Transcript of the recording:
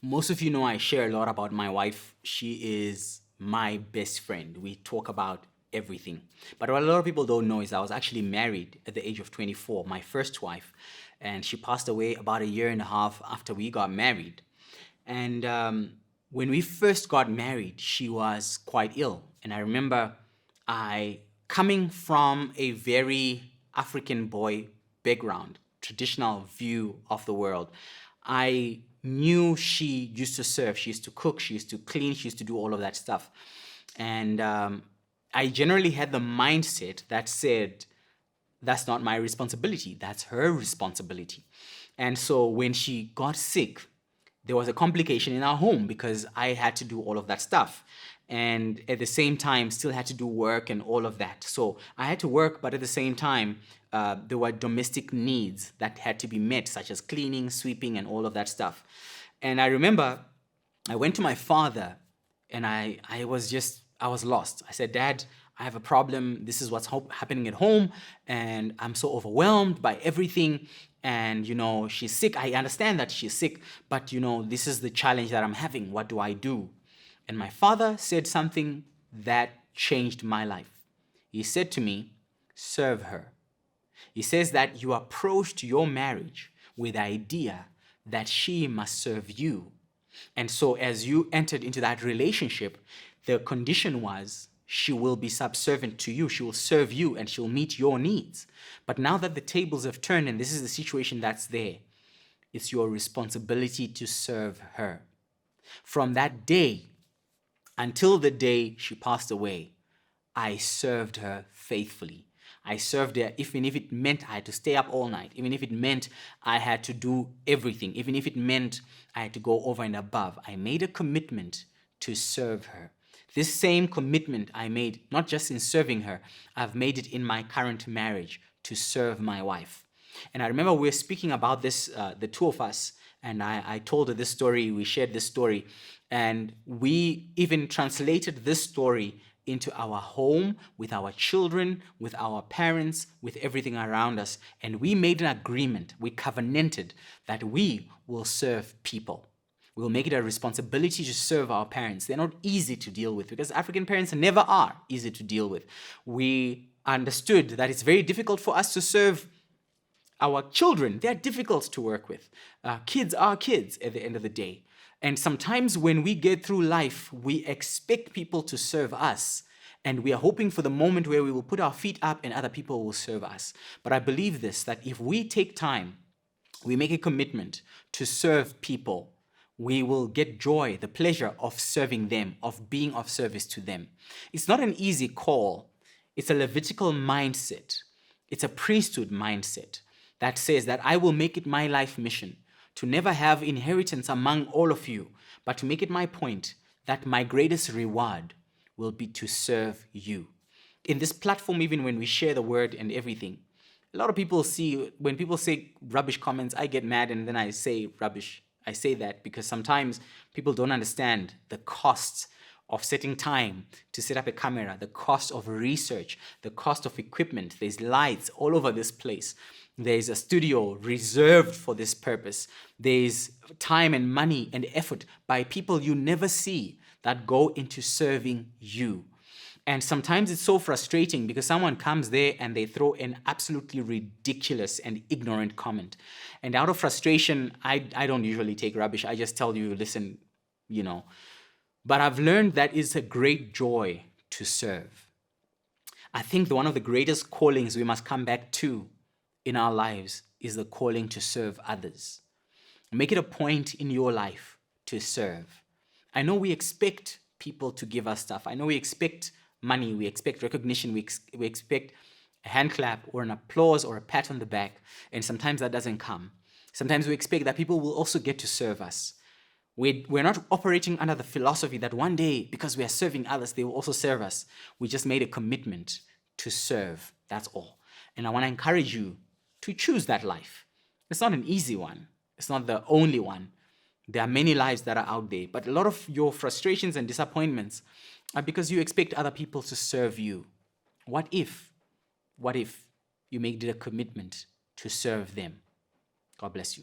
Most of you know I share a lot about my wife. She is my best friend. We talk about everything. But what a lot of people don't know is I was actually married at the age of 24, my first wife, and she passed away about a year and a half after we got married. And when we first got married, she was quite ill. And I remember I coming from a very African boy background, traditional view of the world. I knew she used to serve, she used to cook, she used to clean, she used to do all of that stuff. And I generally had the mindset that said, that's not my responsibility, that's her responsibility. And so when she got sick, there was a complication in our home because I had to do all of that stuff. And at the same time, still had to do work and all of that. So I had to work, but at the same time, there were domestic needs that had to be met, such as cleaning, sweeping, and all of that stuff. And I remember I went to my father and I was lost. I said, Dad, I have a problem. This is what's happening at home. And I'm so overwhelmed by everything. And, she's sick. I understand that she's sick, but, this is the challenge that I'm having. What do I do? And my father said something that changed my life. He said to me, serve her. He says that you approached your marriage with the idea that she must serve you. And so as you entered into that relationship, the condition was she will be subservient to you, she will serve you, and she'll meet your needs. But now that the tables have turned and this is the situation that's there, it's your responsibility to serve her. From that day until the day she passed away, I served her faithfully. I served her even if it meant I had to stay up all night, even if it meant I had to do everything, even if it meant I had to go over and above. I made a commitment to serve her. This same commitment I made, not just in serving her, I've made it in my current marriage to serve my wife. And I remember we were speaking about this, the two of us, and I told her this story, we shared this story, and we even translated this story into our home, with our children, with our parents, with everything around us. And we made an agreement, we covenanted that we will serve people. We'll make it a responsibility to serve our parents. They're not easy to deal with because African parents never are easy to deal with. We understood that it's very difficult for us to serve our children. They're difficult to work with. Kids are kids at the end of the day. And sometimes when we get through life, we expect people to serve us. And we are hoping for the moment where we will put our feet up and other people will serve us. But I believe this, that if we take time, we make a commitment to serve people, we will get joy, the pleasure of serving them, of being of service to them. It's not an easy call. It's a Levitical mindset. It's a priesthood mindset that says that I will make it my life mission to never have inheritance among all of you, but to make it my point that my greatest reward will be to serve you. In this platform, even when we share the word and everything, a lot of people see, when people say rubbish comments, I get mad and then I say rubbish. I say that because sometimes people don't understand the costs of setting time to set up a camera, the cost of research, the cost of equipment. There's lights all over this place. There's a studio reserved for this purpose. There's time and money and effort by people you never see that go into serving you. And sometimes it's so frustrating because someone comes there and they throw an absolutely ridiculous and ignorant comment. And out of frustration, I don't usually take rubbish. I just tell you, listen, But I've learned that it's a great joy to serve. I think one of the greatest callings we must come back to in our lives is the calling to serve others. Make it a point in your life to serve. I know we expect people to give us stuff. I know we expect money, we expect recognition, we expect a hand clap or an applause or a pat on the back, and sometimes that doesn't come. Sometimes we expect that people will also get to serve us. We're not operating under the philosophy that one day, because we are serving others, they will also serve us. We just made a commitment to serve, that's all. And I want to encourage you to choose that life. It's not an easy one. It's not the only one. There are many lives that are out there, but a lot of your frustrations and disappointments are because you expect other people to serve you. What if you made it a commitment to serve them? God bless you.